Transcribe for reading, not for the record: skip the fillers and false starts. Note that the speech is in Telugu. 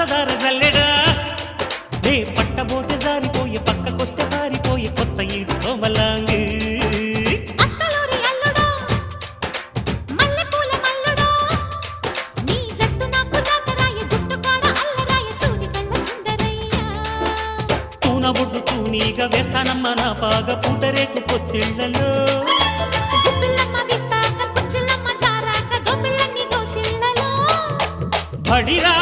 పంచదార జల్లెడా నే పట్టబోతే జారిపోయే పక్కకొస్తే పారిపోయే కొత్త ఈడు కోమలాంగి ఒడ్డు తూనీగా వేస్తానమ్మ నా పాగ పూతరేకు పొత్తిళ్లలో బడిరా